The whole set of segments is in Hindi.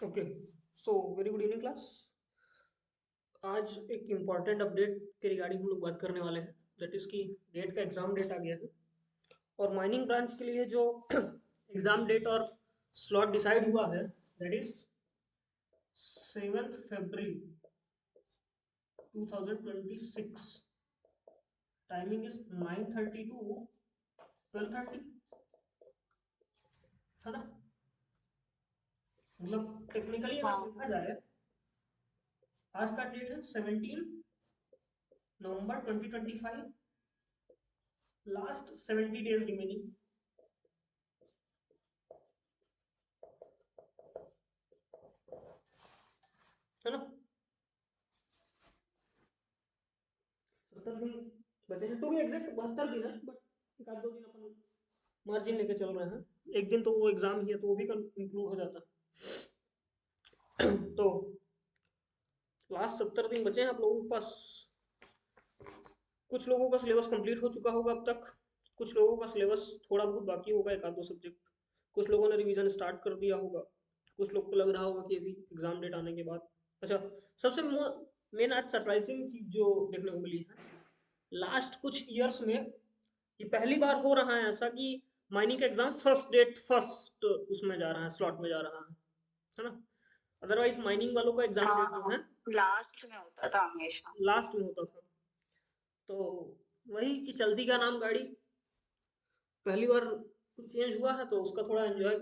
Okay, so very good evening class. आज एक इम्पॉर्टेंट अपडेट के रिगार्डिंग हम लोग बात करने वाले हैं, दैट इज़ कि गेट का एग्ज़ाम डेट आ गया है और माइनिंग ब्रांच के लिए जो एग्ज़ाम डेट और स्लॉट डिसाइड हुआ है दैट इज़ 7 फरवरी 2026। टाइमिंग इज 9:30 टू 12:30, है ना। मतलब टेक्निकली अगर हाँ। देखा जाए, आज का डेट है 17 नवंबर 2025। लास्ट 70 डेज रिमेनिंग, है ना। 70 दिन बचे हैं, टू बी एग्जैक्ट 72 दिन है, बट एक आध दो दिन अपन मार्जिन लेके चल रहे हैं। एक दिन तो वो एग्जाम ही है तो वो भी इंक्लूड हो जाता है। तो लास्ट 70 दिन बचे हैं आप लोगों के पास। कुछ लोगों का सिलेबस कंप्लीट हो चुका होगा अब तक, कुछ लोगों का सिलेबस थोड़ा बहुत बाकी होगा, एक आध दो सब्जेक्ट। कुछ लोगों ने रिवीजन स्टार्ट कर दिया होगा, कुछ लोग को लग रहा होगा कि अभी एग्जाम डेट आने के बाद। अच्छा, सबसे मेन आज सरप्राइजिंग चीज जो देखने को मिली है, लास्ट कुछ ईयर्स में ये पहली बार हो रहा है ऐसा कि माइनिंग का एग्जाम फर्स्ट उसमें जा रहा है, स्लॉट में जा रहा है ना। अदरवाइज माइनिंग वालों का एग्जाम हाँ, डेट जो हाँ, है लास्ट में होता था हमेशा। लास्ट में होता था। तो वही कि चलती का नाम गाड़ी, पहली बार कुछ चेंज हुआ है तो उसका थोड़ा एंजॉय,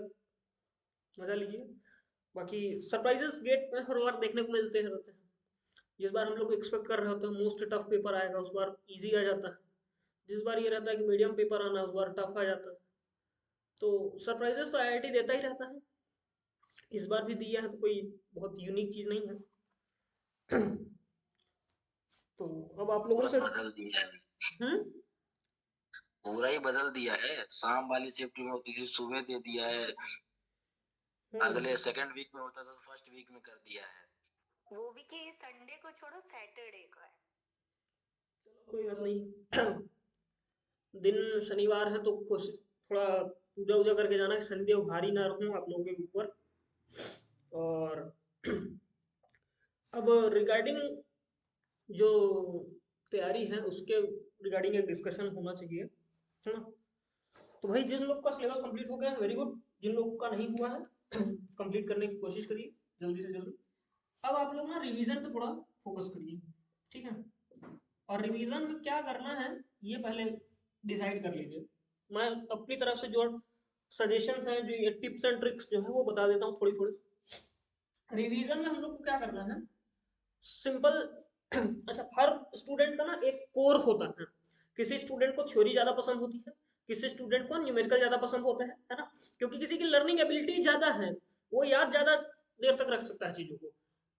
मजा लीजिए। बाकी सरप्राइजेस गेट में हर बार देखने को मिलते हैं रहते हैं। जिस बार हम लोग एक्सपेक्ट कर रहे होते हैं मोस्ट टफ पेपर आएगा, उस बार इजी आ जाता है। जिस बार ये रहता है कि मीडियम पेपर आना, उस बार टफ आ जाता है। तो सरप्राइजेस तो आईआईटी देता ही रहता है, इस बार भी दिया है, तो कोई बहुत यूनिक चीज़ नहीं है। तो अब आप लोगों पूरा से बदल दिया है। हम्म पूरा ही बदल दिया है। शाम वाली शिफ्ट में होती थी, सुबह दे दिया है। हम्म अगले सेकंड वीक में होता था तो फर्स्ट वीक में कर दिया है। वो भी कि संडे को छोड़ो, सैटरडे को है। कोई बात नहीं। दिन शनिवार है तो कोशिश थोड़ा पूजा वूजा करके जाना कि शनिदेव भारी ना रहूं आप लोगों के ऊपर। और अब रिगार्डिंग जो तैयारी है उसके रिगार्डिंग एक डिस्कशन होना चाहिए, है ना। तो भाई जिन लोग का सिलेबस कंप्लीट हो गया है वेरी गुड, जिन लोगों का नहीं हुआ है कंप्लीट करने की कोशिश करिए जल्दी से जल्दी। अब आप लोग ना रिवीजन पे थोड़ा फोकस करिए, ठीक है। और रिवीजन में क्या करना है ये पहले डिसाइड कर लीजिए। मैं अपनी तरफ से जो सजेशंस हैं, जो ये टिप्स एंड ट्रिक्स जो है वो बता देता हूँ थोड़ी थोड़ी। रिवीजन में हम लोग को क्या करना है, सिंपल। अच्छा, हर स्टूडेंट का ना एक कोर होता है। किसी स्टूडेंट को थ्योरी ज़्यादा पसंद होती है, किसी स्टूडेंट को न्यूमेरिकल ज़्यादा पसंद होता है ना। क्योंकि किसी की लर्निंग एबिलिटी ज़्यादा है, वो याद ज़्यादा देर तक रख सकता है चीज़ों को।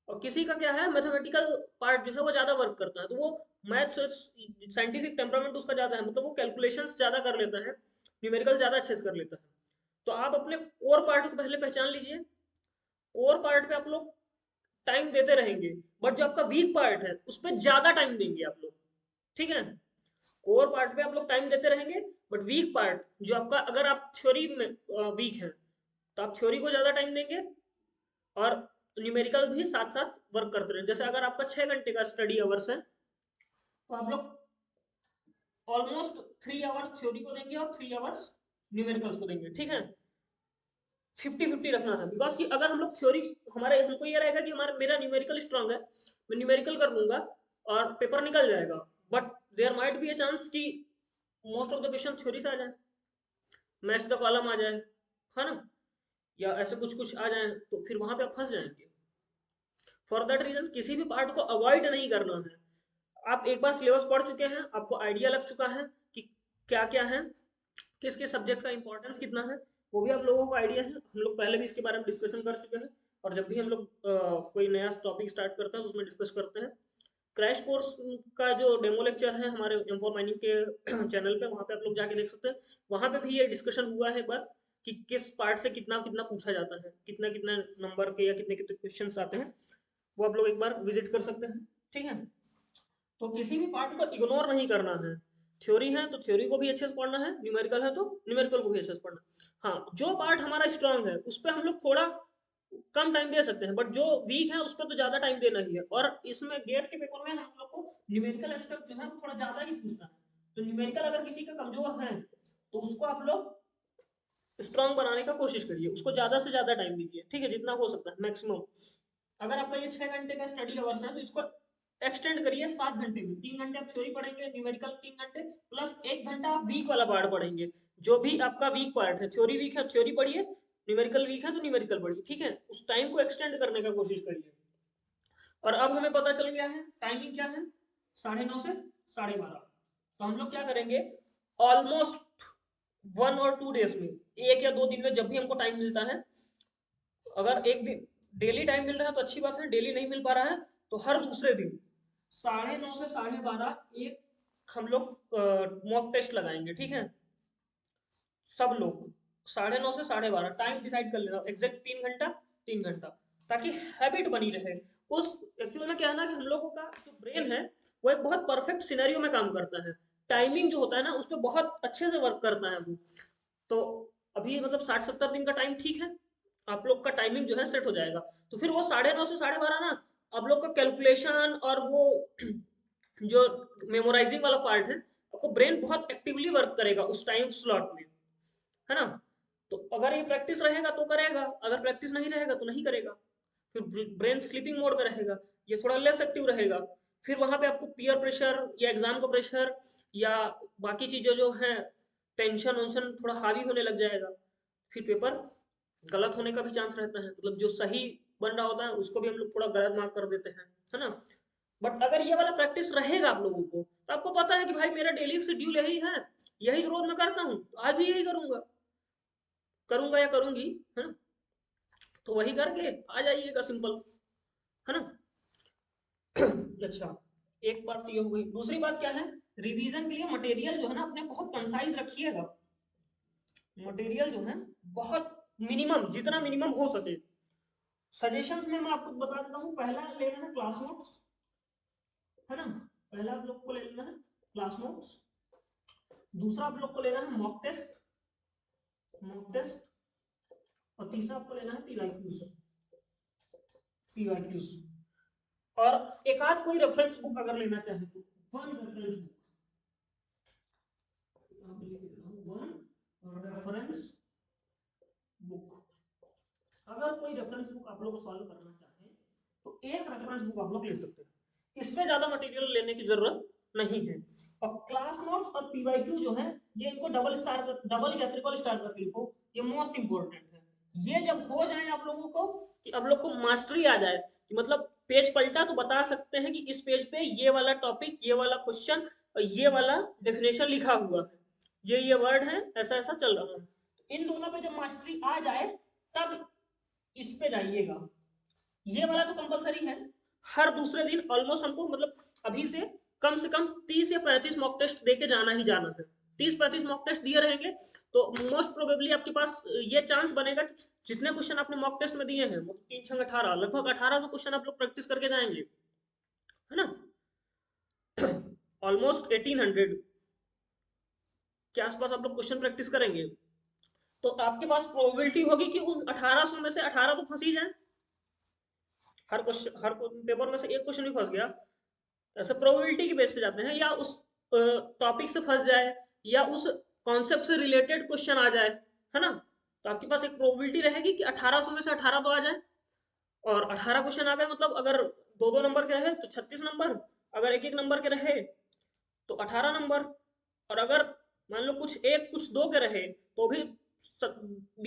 और किसी का क्या है, मैथमेटिकल पार्ट जो है वो ज़्यादा वर्क करता है, तो वो मैथ्स साइंटिफिक टेम्परामेंट उसका ज़्यादा है, मतलब वो कैलकुलेशंस ज़्यादा कर लेता है, न्यूमेरिकल ज़्यादा अच्छे से कर लेता है। तो आप अपने कोर पार्ट को पहले पहचान लीजिए। कोर पार्ट पे आप लोग टाइम देते रहेंगे, बट जो आपका वीक पार्ट है उस पर ज्यादा टाइम देंगे आप लोग, ठीक है। कोर पार्ट पे आप लोग टाइम देते रहेंगे, बट वीक पार्ट जो आपका, अगर आप थ्योरी में वीक है तो आप थ्योरी को ज्यादा टाइम देंगे और न्यूमेरिकल भी साथ साथ वर्क करते रहेंगे। जैसे अगर आपका 6 घंटे का स्टडी आवर्स है तो आप लोग ऑलमोस्ट 3 आवर्स थ्योरी को देंगे और 3 आवर्स न्यूमेरिकल्स को देंगे, ठीक है। 50-50 रखना है, बिकॉज कि अगर हम लोग थ्योरी, हमारे हमको ये रहेगा कि हमारा मेरा न्यूमेरिकल स्ट्रांग है, मैं न्यूमेरिकल कर लूंगा और पेपर निकल जाएगा। But there might be a chance कि most of the question theory से आ जाए, मैच द कॉलम आ जाए, है ना, या ऐसे कुछ कुछ आ जाए, तो फिर वहां पे आप फंस जाएंगे। फॉर दैट रीजन किसी भी पार्ट को अवॉइड नहीं करना है। आप एक बार सिलेबस पढ़ चुके हैं, आपको आइडिया लग चुका है कि क्या क्या है, किस किस सब्जेक्ट का इंपॉर्टेंस कितना है, वो भी आप लोगों को आइडिया है। हम लोग पहले भी इसके बारे में डिस्कशन कर चुके हैं, और जब भी हम लोग कोई नया टॉपिक स्टार्ट करते हैं तो उसमें डिस्कस करते हैं। क्रैश कोर्स का जो डेमो लेक्चर है हमारे M4 माइनिंग के चैनल पे, वहाँ पे आप लोग जाके देख सकते हैं। वहाँ पे भी ये डिस्कशन हुआ है एक बार कि किस पार्ट से कितना कितना पूछा जाता है, कितना कितना नंबर के या कितने कितने क्वेश्चन आते हैं, वो आप लोग एक बार विजिट कर सकते हैं, ठीक है। तो किसी भी पार्ट को इग्नोर नहीं करना है। थ्योरी है तो थ्योरी को भी अच्छे से पढ़ना है, न्यूमेरिकल है तो न्यूमेरिकल को भी अच्छे से पढ़ना है। हाँ, जो पार्ट हमारा स्ट्रांग है उस पर हम लोग थोड़ा कम टाइम दे सकते हैं, बट जो वीक है उस पर तो ज्यादा टाइम देना ही है। और इसमें गेट के पेपर में हम लोग को न्यूमेरिकल एस्पेक्ट जो है वो थोड़ा ज्यादा ही पूछता है। तो न्यूमेरिकल अगर किसी का कमजोर है तो उसको आप लोग स्ट्रांग बनाने का कोशिश करिए, उसको ज्यादा से ज्यादा टाइम दीजिए, ठीक है, जितना हो सकता है मैक्सिमम। अगर आपका ये 6 घंटे का स्टडी अवर्स है तो इसको एक्सटेंड करिए 7 घंटे में। 3 घंटे आप थ्योरी पढ़ेंगे, न्यूमेरिकल 3 घंटे, प्लस 1 घंटा आप वीक वाला पार्ट पढ़ेंगे। जो भी आपका वीक पार्ट है, थ्योरी वीक है थ्योरी पढ़िए, न्यूमेरिकल वीक है तो न्यूमेरिकल पढ़िए, ठीक है। उस टाइम को एक्सटेंड करने का कोशिश करिए। और अब हमें पता चल गया है टाइमिंग क्या है, 9:30 से 12:30। तो हम लोग क्या करेंगे, ऑलमोस्ट 1 और 2 डेज में, 1 या 2 दिन में, जब भी हमको टाइम मिलता है, अगर एक दिन डेली टाइम मिल रहा है तो अच्छी बात है, डेली नहीं मिल पा रहा है तो हर दूसरे दिन 9:30 से 12:30 एक हम लोग मॉक टेस्ट लगाएंगे, ठीक है। सब लोग 9:30 से 12:30 टाइम डिसाइड कर लेना, एग्जैक्ट 3 घंटा, 3 घंटा, ताकि हैबिट बनी रहे। उस एक्चुअली में क्या है ना कि हम लोगों का जो ब्रेन है वो एक बहुत परफेक्ट सिनेरियो में काम करता है। टाइमिंग जो होता है ना उस पर बहुत अच्छे से वर्क करता है वो। तो अभी मतलब 60-70 दिन का टाइम ठीक है, आप लोग का टाइमिंग जो है सेट हो जाएगा। तो फिर वो 9:30 से 12:30 ना, आप लोग का कैलकुलेशन और वो जो मेमोराइजिंग वाला पार्ट है, आपको ब्रेन बहुत एक्टिवली वर्क करेगा उस टाइम स्लॉट में, है ना। तो अगर ये प्रैक्टिस रहेगा तो करेगा, अगर प्रैक्टिस नहीं रहेगा तो नहीं करेगा। फिर ब्रेन स्लीपिंग मोड में रहेगा, ये थोड़ा लेस एक्टिव रहेगा। फिर वहां पे आपको पीयर प्रेशर या एग्जाम का प्रेशर या बाकी चीजें जो है, टेंशन वेंशन थोड़ा हावी होने लग जाएगा। फिर पेपर गलत होने का भी चांस रहता है, मतलब जो सही बन रहा होता है उसको भी हम लोग थोड़ा गलत मार्क कर देते हैं, है ना। बट अगर ये वाला प्रैक्टिस रहेगा आप लोगों को तो आपको पता है कि भाई मेरा डेली शेड्यूल यही है, यही रोज मैं करता हूँ, तो आज भी यही करूंगा, करूंगा या करूंगी, है ना। तो वही करके आ जाइएगा, सिंपल, है ना। अच्छा, एक बात तो ये हो गई। दूसरी बात क्या है, रिवीजन के लिए मटेरियल जो है ना अपने बहुत कंसाइज रखिएगा। मटेरियल जो है बहुत मिनिमम, जितना मिनिमम हो सके। सजेशंस में मैं आपको बता देता हूँ, पहला लेना है क्लास नोट्स, है ना। पहला आप लोग को लेना है क्लास नोट्स। दूसरा आप लोग को लेना है मॉक टेस्ट, मॉक टेस्ट। और तीसरा आपको लेना है पीवाईक्यूज, पीवाईक्यूज। और एक आध कोई रेफरेंस बुक अगर लेना चाहे तो one reference book, one reference book. अगर कोई रेफरेंस बुक आप लोग सॉल्व करना चाहें तो एक रेफरेंस बुक आप लोग ले सकते हैं, इससे ज्यादा मटेरियल लेने की जरूरत नहीं है। और क्लास नोट्स और पीवाईक्यू जो है, ये इनको डबल स्टार, डबल या ट्रिपल स्टार करके लिखो, ये मोस्ट इंपोर्टेंट है। ये जब हो जाए आप लोगों को, कि आप लोग को मास्टरी आ जाए, कि मतलब पेज पलटा तो बता सकते हैं कि इस पेज पे ये वाला टॉपिक, ये वाला क्वेश्चन और ये वाला डेफिनेशन लिखा हुआ है, ये वर्ड है, ऐसा ऐसा चल रहा है। इन दोनों पे जब मास्टरी आ जाए तब इस पे जाइएगा। ये वाला तो कंपलसरी है, हर दूसरे दिन ऑलमोस्ट हमको, मतलब अभी से कम 30 या 35 मॉक टेस्ट दे के जाना ही जाना है। 30-35 मॉक टेस्ट दिए रहेंगे तो मोस्ट प्रोबेबली आपके पास ये चांस बनेगा कि जितने क्वेश्चन आपने मॉक टेस्ट में दिए हैं, 3 6 18, लगभग 1800 क्वेश्चन आप लोग प्रैक्टिस करके जाएंगे, है ना। ऑलमोस्ट 1800 के आसपास आप लोग क्वेश्चन प्रैक्टिस करेंगे, तो आपके पास प्रोबेबिलिटी होगी कि उन 1800 में से 18 तो फंस ही जाए। हर क्वेश्चन, हर पेपर में से एक क्वेश्चन भी फंस गया, ऐसे प्रोबेबिलिटी के बेस पे जाते हैं, या उस टॉपिक से फंस जाए, या उस कॉन्सेप्ट से रिलेटेड क्वेश्चन आ जाए, है ना। तो आपके पास एक प्रोबेबिलिटी रहेगी कि 1800 में से 18 तो आ जाए। और 18 क्वेश्चन आ गए, मतलब अगर 2-2 नंबर के रहे तो 36 नंबर, अगर 1-1 नंबर के रहे तो 18 नंबर, और अगर मान लो कुछ एक कुछ दो के रहे तो भी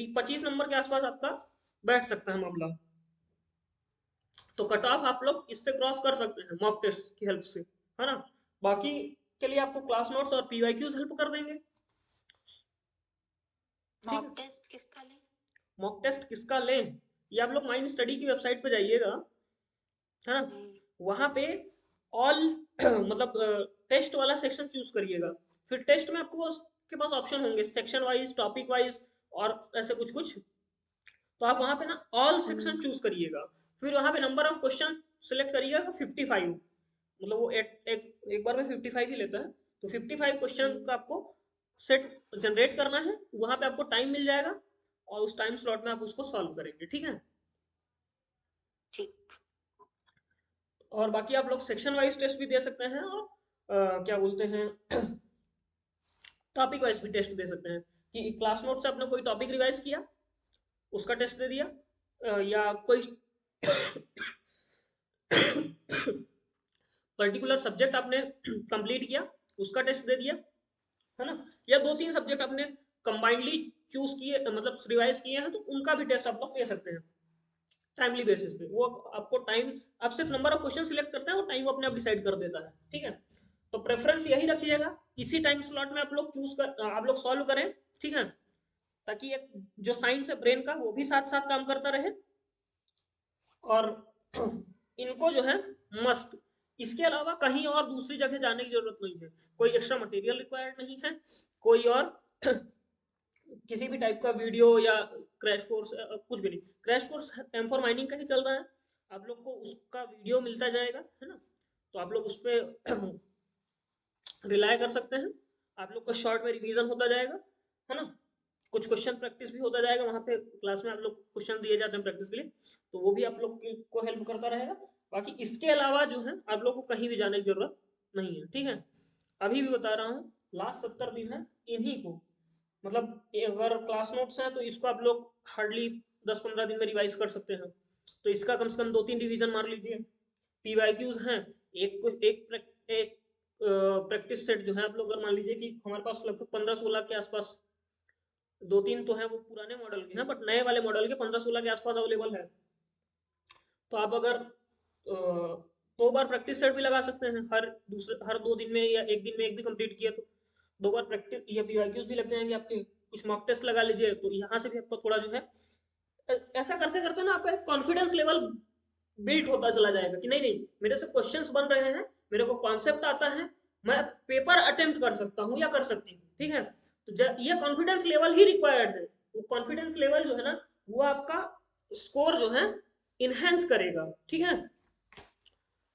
25 नंबर के आसपास आपका बैठ सकता है मामला। तो कट ऑफ आप लोग इससे क्रॉस कर सकते हैं मॉक टेस्ट की हेल्प से, है ना। बाकी के लिए आपको क्लास नोट्स और पीवाईक्यूज हेल्प कर देंगे, ठीक है। मॉक टेस्ट किसका लें? मॉक टेस्ट किसका लें, ये आप लोग माइंड स्टडी की वेबसाइट पे जाइएगा, है ना। वहां पे ऑल मतलब टेस्ट वाला सेक्शन चूज करिएगा। फिर टेस्ट में आपको उसके पास ऑप्शन होंगे सेक्शन वाइज, टॉपिक वाइज, और ऐसे कुछ कुछ। तो आप वहां पे ना ऑल सेक्शन चूज करिएगा। फिर वहां पे नंबर ऑफ क्वेश्चन सिलेक्ट करिएगा 55, मतलब वो एक बार में 55 ही लेता है। तो 55 क्वेश्चन का आपको सेट जनरेट करना है, वहां पे आपको टाइम मिल जाएगा और उस टाइम स्लॉट में आप उसको सॉल्व करेंगे, ठीक है। ठीक। और बाकी आप लोग सेक्शन वाइज टेस्ट भी दे सकते हैं, और क्या बोलते हैं, टॉपिक वाइज भी टेस्ट दे सकते हैं, कि क्लास नोट से आपने कोई टॉपिक रिवाइज किया, उसका टेस्ट दे दिया, या कोई पर्टिकुलर सब्जेक्ट आपने कंप्लीट किया, उसका टेस्ट दे दिया, है ना, या 2-3 सब्जेक्ट आपने कंबाइंडली चूज किए, मतलब रिवाइज किए हैं, तो उनका भी टेस्ट आप लोग दे सकते हैं टाइमली बेसिस पे। वो आपको टाइम, आप सिर्फ नंबर ऑफ क्वेश्चन सिलेक्ट करते हैं, वो टाइम वो अपने आप डिसाइड कर देता है, ठीक है। तो प्रेफरेंस यही रखिएगा, इसी टाइम स्लॉट में आप लोग आप लोग सॉल्व करें, ठीक है, ताकि एक जो साइंस है ब्रेन का, वो भी साथ साथ काम करता रहे। और इनको जो है मस्ट, इसके अलावा कहीं और दूसरी जगह जाने की जरूरत नहीं है, कोई एक्स्ट्रा मटेरियल रिक्वायर्ड नहीं है, कोई और किसी भी टाइप का वीडियो या क्रैश कोर्स कुछ भी नहीं। क्रैश कोर्स M4 माइनिंग का ही चल रहा है, आप लोग को उसका वीडियो मिलता जाएगा, है ना, तो आप लोग उस पर रिलाय कर सकते हैं, आप लोग का शॉर्ट में रिवीजन होता जाएगा, है ना, कुछ क्वेश्चन प्रैक्टिस भी होता जाएगा, वहाँ पे क्लास में आप लोग क्वेश्चन दिए जाते हैं प्रैक्टिस के लिए, तो वो भी आप लोग को हेल्प करता रहेगा। बाकी इसके अलावा जो है आप लोग को कहीं भी जाने की जरूरत नहीं है, ठीक है। अभी भी बता रहा हूँ, लास्ट 70 दिन है, इन्हीं को, मतलब अगर क्लास नोट्स हैं तो इसको आप लोग हार्डली 10-15 दिन में रिवाइज कर सकते हैं, तो इसका कम से कम 2-3 रिवीजन मार लीजिए। PYQs हैं, एक प्रैक्टिस सेट जो है आप लोग अगर मान लीजिए कि हमारे पास लगभग 15-16 के आसपास, 2-3 तो हैं वो पुराने मॉडल के हैं, बट नए वाले मॉडल के 15-16 के आसपास अवेलेबल है, तो आप अगर 2 बार प्रैक्टिस सेट भी लगा सकते हैं, हर 2 दिन में या एक दिन में एक भी कंप्लीट किया तो 2 बार प्रैक्टिस, या PYQs भी लग जाएंगे आपके, कुछ मॉक टेस्ट लगा लीजिए, तो यहाँ से भी आपको थोड़ा जो है ऐसा करते करते ना आपका कॉन्फिडेंस लेवल बिल्ट होता चला जाएगा, कि नहीं नहीं मेरे से क्वेश्चंस बन रहे हैं, मेरे को कॉन्सेप्ट आता है, मैं पेपर अटेम्प्ट कर सकता हूँ या कर सकती हूँ, ठीक है। तो ये कॉन्फिडेंस लेवल ही रिक्वायर्ड है, वो कॉन्फिडेंस लेवल जो है ना, वो आपका स्कोर जो है इनहेंस करेगा, ठीक है।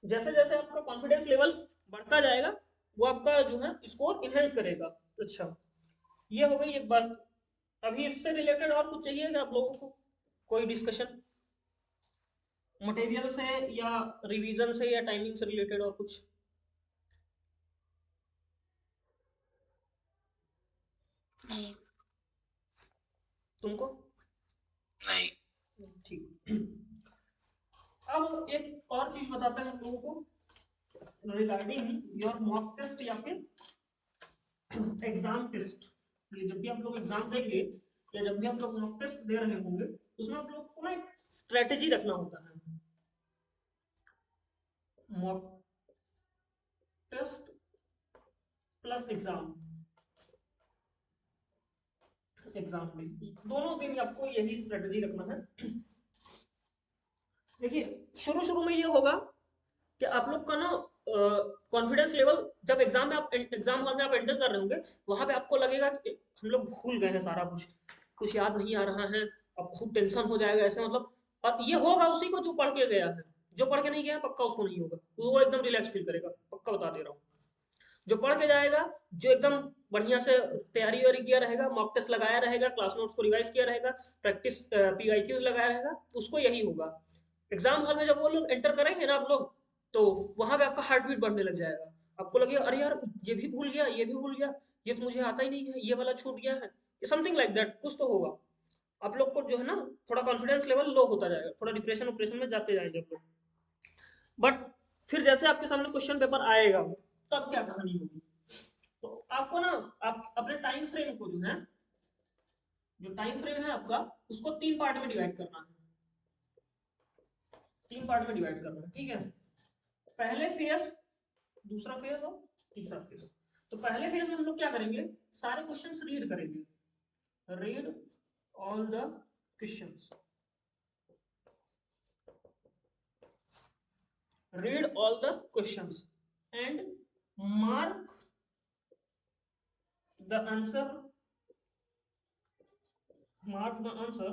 जैसे जैसे आपका कॉन्फिडेंस लेवल बढ़ता जाएगा, वो आपका जो है स्कोर इनहेंस करेगा। अच्छा, ये हो गई एक बात। अभी इससे रिलेटेड और कुछ चाहिए क्या आप लोगों को, कोई डिस्कशन मटेरियल से या रिवीजन से या टाइमिंग से रिलेटेड और कुछ? नहीं। तुमको? नहीं। ठीक। अब एक और चीज बताते हैं हम लोगों को रिगार्डिंग योर मॉक टेस्ट या फिर एग्जाम टेस्ट। ये जब भी आप लोग एग्जाम देंगे या जब भी आप लोग मॉक टेस्ट दे रहे होंगे, उसमें आप लोग को ना एक स्ट्रेटेजी रखना होता है। Mock test plus exam, exam में दोनों दिन आपको यही स्ट्रेटेजी रखना है। देखिए, शुरू शुरू में ये होगा कि आप लोग का ना कॉन्फिडेंस लेवल, जब एग्जाम हॉल में आप एंटर कर रहे होंगे, वहां पे आपको लगेगा कि हम लोग भूल गए हैं सारा कुछ, कुछ याद नहीं आ रहा है, अब बहुत टेंशन हो जाएगा ऐसे, मतलब। और ये होगा उसी को जो पढ़ के गया है, जो पढ़ के नहीं गया पक्का उसको नहीं होगा, वो एकदम रिलैक्स फील करेगा, पक्का बता दे रहा हूँ। जो पढ़ के जाएगा, जो एकदम बढ़िया से तैयारी वारी किया रहेगा, मॉक टेस्ट लगाया रहेगा, क्लास नोट्स को रिवाइज किया रहेगा, प्रैक्टिस PYQs लगाया रहेगा, उसको यही होगा। एग्जाम हॉल में जब वो लोग एंटर करेंगे ना आप लोग, तो वहां पे आपका हार्ट बीट बढ़ने लग जाएगा, आपको लगेगा अरे यार ये भी भूल गया, ये भी भूल गया, ये तो मुझे आता ही नहीं है, ये वाला छूट गया है, समथिंग लाइक दैट कुछ तो होगा। आप लोग को जो है ना थोड़ा कॉन्फिडेंस लेवल लो होता जाएगा, थोड़ा डिप्रेशन ऑपरेशन में जाते जाएंगे आप लोग। बट फिर जैसे आपके सामने क्वेश्चन पेपर आएगा, तब क्या कहानी होगी? तो आपको ना, आप अपने टाइम फ्रेम को जो है, जो टाइम फ्रेम है आपका, उसको 3 पार्ट में डिवाइड करना है, 3 पार्ट में डिवाइड करना है, ठीक है। पहले फेज, दूसरा फेज और तीसरा फेज। तो पहले फेज में हम लोग क्या करेंगे, सारे क्वेश्चंस रीड करेंगे, read all the questions, read all the questions and mark the answer, mark the answer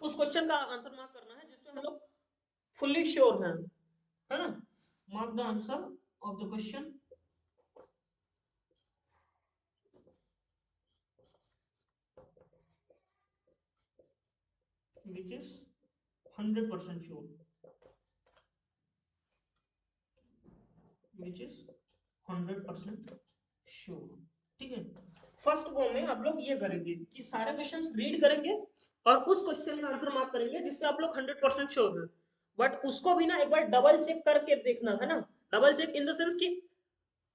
उस क्वेश्चन का आंसर मार्क करना है जिसमें हम लोग फुल्ली श्योर हैं, है ना। Mark the answer of the question which is 100% sure, which is 100% sure. ठीक है, फर्स्ट गो में आप लोग ये करेंगे कि सारे क्वेश्चंस रीड करेंगे और उस क्वेश्चन का आंसर मार्क करेंगे जिससे आप लोग 100% श्योर हैं। बट उसको भी ना एक बार डबल चेक करके देखना है ना, double check in the sense कि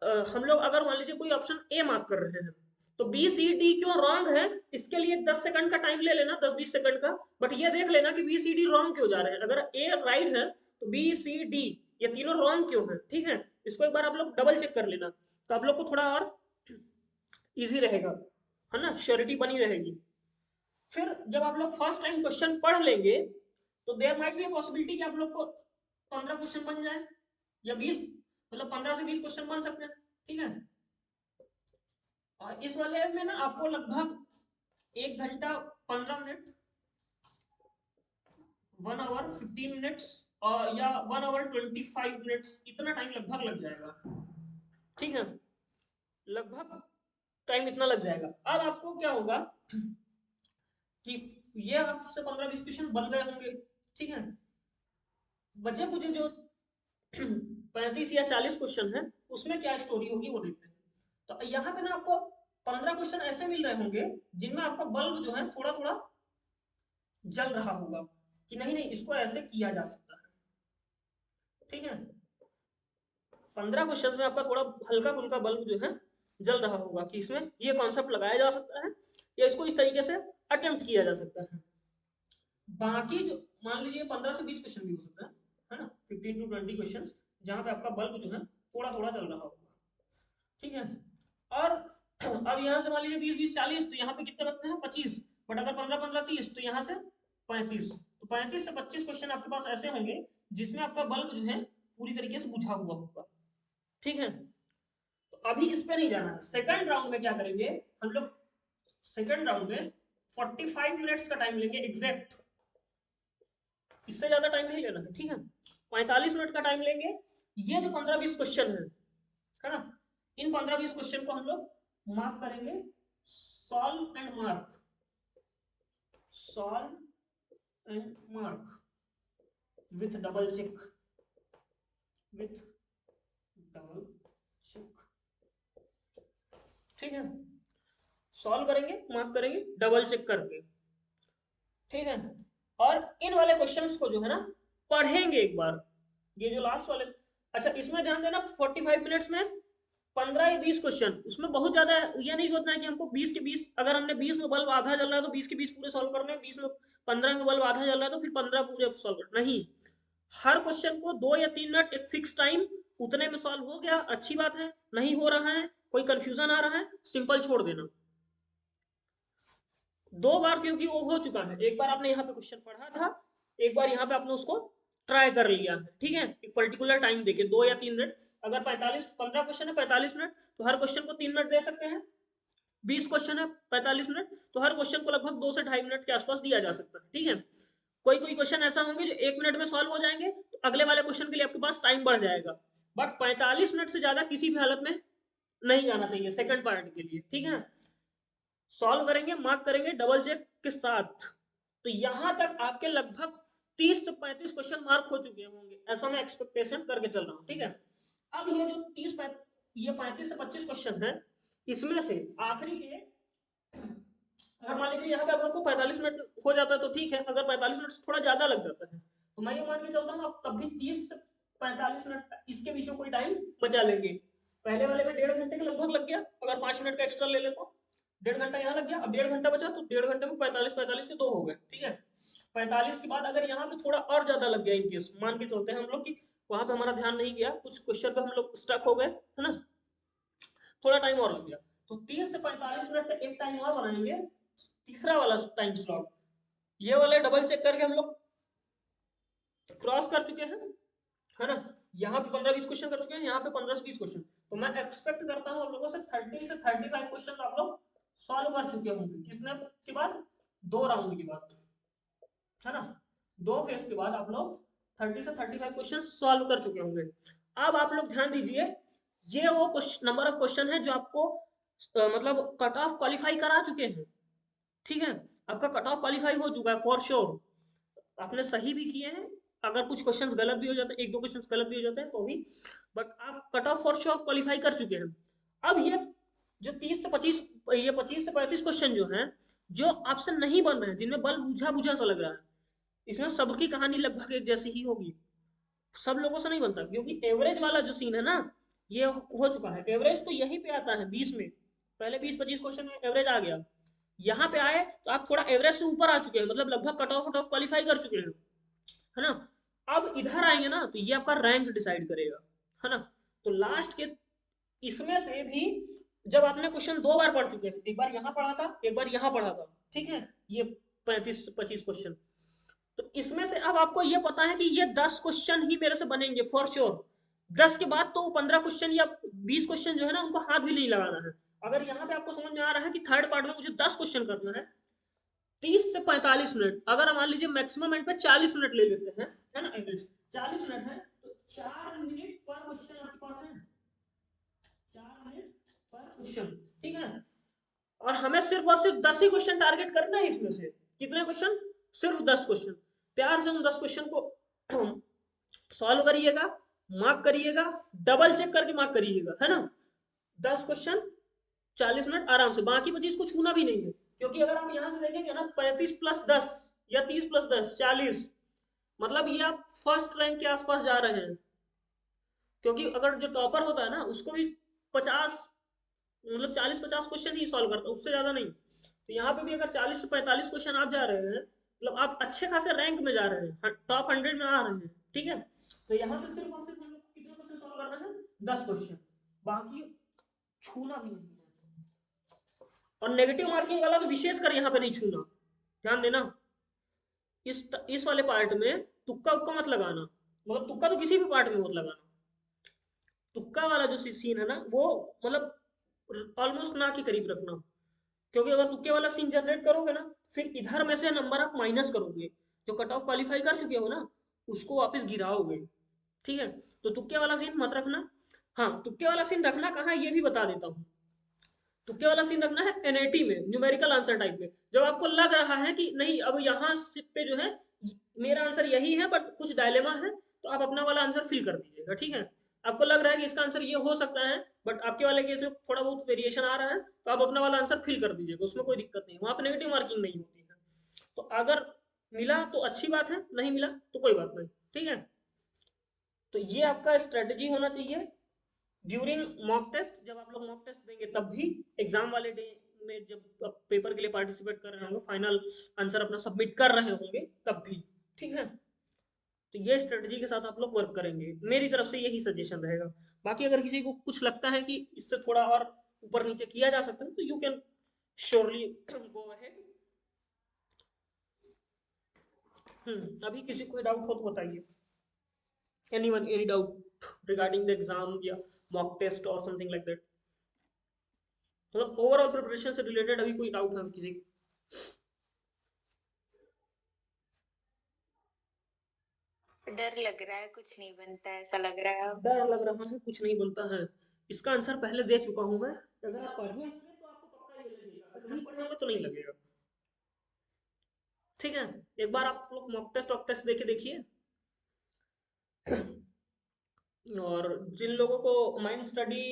हम लोग अगर मान लीजिए कोई ऑप्शन ए मार्क कर रहे हैं तो बी सी डी क्यों रॉन्ग है, इसके लिए 10 सेकंड का टाइम ले लेना, 10-20 सेकंड का, बट ये देख लेना कि बी सी डी रॉन्ग क्यों जा रहे हैं। अगर ए राइट है तो बी सी डी ये तीनों रॉन्ग क्यों है। ठीक है, इसको एक बार आप लोग डबल चेक कर लेना तो आप लोग को थोड़ा और इजी रहेगा, है ना, श्योरिटी बनी रहेगी। फिर जब आप लोग फर्स्ट टाइम क्वेश्चन पढ़ लेंगे तो देयर माइट बी पॉसिबिलिटी कि आप लोग को 15 क्वेश्चन बन जाए या 20, मतलब 15 से 20 क्वेश्चन बन सकते हैं। ठीक है, और इस वाले में ना आपको लगभग 1 घंटा 15 मिनट, 1 आवर 15 मिनट्स और या 1 आवर 25 मिनट्स इतना टाइम लगभग लग जाएगा। ठीक है, लगभग टाइम इतना लग जाएगा। अब आपको क्या होगा कि ये आपसे 15-20 क्वेश्चन बन गए होंगे। ठीक है, बचे कुछ जो 35 या 40 क्वेश्चन है उसमें क्या स्टोरी होगी वो देखते हैं। तो यहाँ पे ना आपको 15 क्वेश्चन ऐसे मिल रहे होंगे जिनमें आपका बल्ब जो है थोड़ा थोड़ा जल रहा होगा कि नहीं नहीं इसको ऐसे किया जा सकता है। ठीक है, 15 क्वेश्चन में आपका थोड़ा हल्का फुल्का बल्ब जो है जल रहा होगा कि इसमें ये कॉन्सेप्ट लगाया जा सकता है या इसको इस तरीके से अटेम्प्ट किया जा सकता है। बाकी जो मान लीजिए 15 से 20 क्वेश्चन भी हो सकता है ना, 15 to 20 क्वेश्चन जहां पे आपका बल्ब जो है थोड़ा थोड़ा जल रहा होगा। ठीक है, और अब यहाँ से मान लीजिए 20-20-40 तो यहाँ पे कितने बचते हैं 25, बट अगर 15-15-30 तो यहाँ से 35, तो 35 से 25 क्वेश्चन आपके पास ऐसे होंगे जिसमें आपका बल्ब जो है पूरी तरीके से बुझा हुआ होगा। ठीक है, तो अभी इस पे नहीं जाना। सेकंड राउंड में क्या करेंगे हम लोग, सेकंड राउंड में 45 मिनट्स का टाइम लेंगे एग्जैक्ट, इससे ज्यादा टाइम नहीं लेना है। ठीक है, 45 मिनट का टाइम लेंगे। ये जो 15-20 क्वेश्चन है ना, इन 15-20 क्वेश्चन को हम लोग मार्क करेंगे, solve and mark, solve and mark with double check, with double check. ठीक है, सॉल्व करेंगे, मार्क करेंगे डबल चेक करके। ठीक है, और इन वाले क्वेश्चंस को जो है ना पढ़ेंगे एक बार, ये जो लास्ट वाले, अच्छा इसमें ध्यान देना 45 मिनट्स में 15 या 20 क्वेश्चन, उसमें बहुत ज्यादा ये नहीं सोचना है कि हमको 20 के 20, अगर हमने 20 में बल्ब आधा जल रहा है तो 20 के 20 पूरे सॉल्व करने हैं, 20 में 15 में बल्ब आधा जल रहा है तो फिर 15 पूरे सॉल्व करना नहीं। हर क्वेश्चन को 2 या 3 मिनट एक फिक्स टाइम, उतने में सॉल्व हो गया अच्छी बात है, नहीं हो रहा है कोई कंफ्यूजन आ रहा है सिंपल छोड़ देना। 2 बार क्योंकि वो हो चुका है, एक बार आपने यहाँ पे क्वेश्चन पढ़ा था, एक बार यहाँ पे आपने उसको ट्राई कर लिया है। ठीक है, एक पर्टिकुलर टाइम देके 2 या 3 मिनट, अगर 15 क्वेश्चन है 45 मिनट तो हर क्वेश्चन को 3 मिनट दे सकते हैं, 20 क्वेश्चन है 45 मिनट तो हर क्वेश्चन को लगभग 2 से 2.5 मिनट के आसपास दिया जा सकता है। ठीक है, कोई कोई क्वेश्चन ऐसा होंगे जो 1 मिनट में सॉल्व हो जाएंगे तो अगले वाले क्वेश्चन के लिए आपके पास टाइम बढ़ जाएगा, बट 45 मिनट से ज्यादा किसी भी हालत में नहीं जाना चाहिए सेकंड पार्ट के लिए। ठीक है, सॉल्व करेंगे, मार्क करेंगे डबल चेक के साथ, तो यहां तक आपके लगभग 30 से 35 क्वेश्चन मार्क हो चुके होंगे, ऐसा मैं एक्सपेक्टेशन करके चल रहा हूँ। ठीक है, अब ये जो 35 से 25 क्वेश्चन है इसमें से आखिरी के, अगर मान लीजिए यहाँ पे आप लोग को 45 मिनट हो जाता है तो ठीक है, अगर 45 मिनट से थोड़ा ज्यादा लग जाता है तो मैं ये मान के चलता हूँ आप तब भी 30 से 45 मिनट इसके बीच में कोई टाइम बचा लेंगे। पहले वाले में 1.5 घंटे का लगभग लग गया, अगर 5 मिनट का एक्स्ट्रा ले ले तो 1.5 घंटा यहाँ लग गया, अब 1.5 घंटा बचा तो 1.5 घंटे में 45 के 2 हो गए। ठीक है, 45 के बाद अगर यहाँ पे थोड़ा और ज्यादा लग गया, इनकेस मान के चलते हैं हम लोग कि वहां पे हमारा ध्यान नहीं गया, कुछ क्वेश्चन पे हम लोग स्टक हो गए है ना, थोड़ा टाइम और लग गया, तो 30 से 45 मिनट का एक टाइम और बनाएंगे, तीसरा वाला टाइम स्लॉट। ये वाले डबल चेक करके हम लोग क्रॉस कर चुके हैं, है ना, यहाँ पे 15-20 क्वेश्चन कर चुके हैं, यहाँ पे 15 से 20 क्वेश्चन, तो मैं एक्सपेक्ट करता हूँ आप लोगों से 30 से 35 क्वेश्चन आप लोग सॉल्व कर चुके होंगे, किसने के बाद 2 राउंड के बाद, है ना, 2 फेज के बाद आप लोग 30 से 35 क्वेश्चन सॉल्व कर चुके होंगे। अब आप लोग ध्यान दीजिए, ये वो नंबर ऑफ क्वेश्चन है जो आपको मतलब कट ऑफ क्वालिफाई करा चुके हैं। ठीक है, आपका कट ऑफ क्वालिफाई हो चुका है फॉर श्योर, आपने सही भी किए हैं, अगर कुछ क्वेश्चंस गलत भी हो जाते हैं, एक दो क्वेश्चंस गलत भी हो जाते हैं तो भी, बट आप cut off for sure qualify कर चुके हैं। अब ये जो 30 से 25, ये 25 से 35 क्वेश्चन जो हैं, जो आपसे नहीं बन रहे हैं, जिनमें बल बुझा बुझा सा लग रहा है, इसमें सबकी कहानी लगभग एक जैसी ही होगी, सब लोगों से नहीं बनता, क्योंकि एवरेज वाला जो सीन है ना, ये हो चुका है। एवरेज तो यहीं पे आता है 20 में, पहले 20-25 क्वेश्चन में एवरेज आ गया, यहाँ पे आए तो आप थोड़ा एवरेज से ऊपर आ चुके हैं, मतलब लगभग कट ऑफ क्वालिफाई कर चुके हैं, है ना। अब इधर आएंगे ना तो ये आपका रैंक डिसाइड करेगा, है ना। तो लास्ट के इसमें से भी, जब आपने क्वेश्चन 2 बार पढ़ चुके हैं, एक बार यहाँ पढ़ा था, एक बार यहाँ पढ़ा था, ठीक है, ये 35-25 क्वेश्चन, तो इसमें से अब आपको ये पता है कि ये 10 क्वेश्चन ही मेरे से बनेंगे फॉर श्योर। 10 के बाद तो 15 क्वेश्चन या 20 क्वेश्चन जो है ना, उनको हाथ भी नहीं लगाना है। अगर यहाँ पे आपको समझ में आ रहा है कि थर्ड पार्ट में मुझे 10 क्वेश्चन करना है, 30 से 45 मिनट, अगर मान लीजिए मैक्सिमम एंड पे 40 मिनट ले लेते हैं, है ना, एवरेज 40 मिनट है, तो 4 मिनट पर क्वेश्चन आपके पास है, 4 मिनट पर क्वेश्चन, ठीक है। और हमें सिर्फ और सिर्फ 10 ही क्वेश्चन टारगेट करना है इसमें से। कितने क्वेश्चन? सिर्फ 10 क्वेश्चन। प्यार से उन 10 क्वेश्चन को सॉल्व करिएगा, मार्क करिएगा, डबल चेक करके मार्क करिएगा, है ना। 10 क्वेश्चन, 40 मिनट आराम से, बाकी 25 को छूना भी नहीं है, क्योंकि अगर आप यहाँ से देखेंगे ना, 35+10 या 30+10 40, मतलब ये आप फर्स्ट रैंक के आसपास जा रहे हैं। क्योंकि अगर जो टॉपर होता है ना, उसको भी 50, मतलब 40-50 क्वेश्चन ही सॉल्व करता है, उससे ज्यादा नहीं। तो यहाँ पे भी अगर 40 से 45 क्वेश्चन आप जा रहे हैं, मतलब आप अच्छे खासे रैंक में जा रहे हैं, टॉप 100 में आ रहे हैं, ठीक है। तो यहाँ पे सिर्फ और सिर्फ हम लोग को कितने क्वेश्चन सॉल्व करना है? 10 क्वेश्चन, बाकी छूना भी नहीं है। और नेगेटिव मार्किंग वाला तो विशेष कर यहाँ पे नहीं छूना, ध्यान देना। इस वाले पार्ट में तुक्का उक्का मत लगाना, मतलब तुक्का तो किसी भी पार्ट में मत लगाना। तुक्का वाला जो सीन है ना, वो मतलब ऑलमोस्ट ना के करीब रखना, क्योंकि अगर तुक्के वाला सीन जनरेट करोगे ना, फिर इधर में से नंबर आप माइनस करोगे, जो कट ऑफ क्वालिफाई कर चुके हो ना, उसको वापस गिराओगे, ठीक है। तो तुक्के वाला सीन मत रखना। हाँ, तुक्के वाला सीन रखना कहाँ, ये भी बता देता हूँ। तुक्के वाला सीन रखना है एनएटी में, न्यूमेरिकल आंसर टाइप में, जब आपको लग रहा है कि नहीं अब यहाँ पे जो है मेरा आंसर यही है बट कुछ डायलेमा है, तो आप अपना वाला आंसर फिल कर दीजिएगा, ठीक है। आपको लग रहा है कि इसका आंसर ये हो सकता है, बट आपके वाले केस में थोड़ा बहुत वेरिएशन आ रहा है, तो आप अपना वाला आंसर फिल कर दीजिएगा, उसमें कोई दिक्कत नहीं, वहां पर नेगेटिव मार्किंग नहीं होती है। तो अगर मिला तो अच्छी बात है, नहीं मिला तो कोई बात नहीं, ठीक है। तो ये आपका स्ट्रेटेजी होना चाहिए ड्यूरिंग मॉक टेस्ट। जब आप लोग मॉक टेस्ट देंगे तब भी, एग्जाम वाले डे में जब आप पेपर के लिए पार्टिसिपेट कर रहे होंगे, फाइनल आंसर अपना सबमिट कर रहे होंगे तब भी, ठीक है। तो ये स्ट्रेटजी के साथ आप लोग वर्क करेंगे, मेरी तरफ से यही सजेशन रहेगा। बाकी अगर किसी को कुछ लगता है कि इससे थोड़ा और ऊपर नीचे किया जा सकता है, तो you can surely go ahead. अभी किसी को डाउट हो तो बताइए, anyone, any doubt regarding the exam या मॉक टेस्ट और समथिंग लाइक दैट, मतलब ओवरऑल प्रिपरेशन से रिलेटेड अभी कोई डाउट है किसी को? डर लग रहा है, कुछ नहीं बनता है ऐसा लग रहा है अब। डर लग रहा है कुछ नहीं बनता है, इसका आंसर पहले दे चुका हूं मैं। अगर आप पढ़े होंगे तो आपको पक्का ये लगेगा, अगर नहीं पढ़े होंगे तो नहीं लगेगा, ठीक है। एक बार आप लोग मॉक टेस्ट वॉक टेस्ट देके देखिए। और जिन लोगों को माइंड स्टडी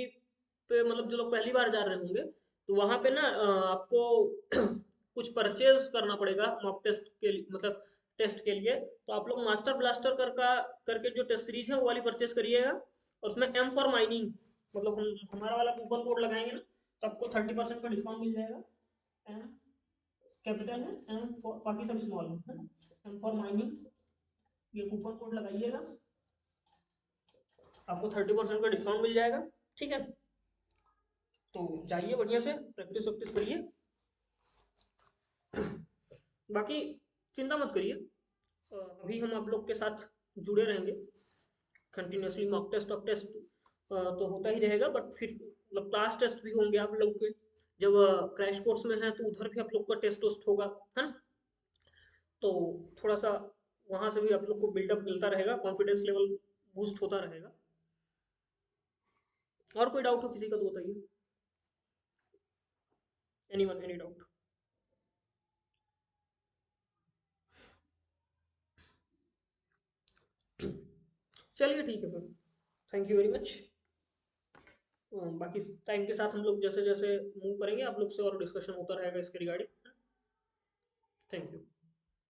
पे, मतलब जो लोग पहली बार जा रहे होंगे, तो वहां पे ना आपको कुछ परचेज करना पड़ेगा मॉक टेस्ट के लिए, मतलब टेस्ट के लिए। तो आप लोग मास्टर ब्लास्टर करके जो टेस्ट सीरीज है वो वाली परचेज करिएगा, और उसमें एम फॉर माइनिंग, मतलब हम हमारा वाला कूपन कोड लगाएंगे ना, तो आपको 30% का डिस्काउंट मिल जाएगा। एम कैपिटल है, एम फॉर, बाकी सब स्मॉल है ना, एम फॉर माइनिंग, ये कूपन कोड लगाइएगा, आपको 30% का डिस्काउंट मिल जाएगा, ठीक है। तो जाइए बढ़िया से प्रैक्टिस वैक्टिस करिए, बाकी चिंता मत करिए। अभी हम आप लोग के साथ जुड़े रहेंगे continuously, mock test mock test तो होता ही रहेगा, बट फिर मतलब क्लास टेस्ट भी होंगे आप लोग के, जब क्रैश कोर्स में है तो उधर भी आप लोग का टेस्ट वोस्ट होगा, है ना। तो थोड़ा सा वहां से भी आप लोग को बिल्डअप मिलता रहेगा, कॉन्फिडेंस लेवल बूस्ट होता रहेगा। और कोई डाउट हो किसी का तो बताइए, एनीवन, एनी डाउट? चलिए ठीक है फिर, थैंक यू वेरी मच। बाकी टाइम के साथ हम लोग जैसे जैसे मूव करेंगे आप लोग से और डिस्कशन होता रहेगा इसके रिगार्डिंग। Thank you.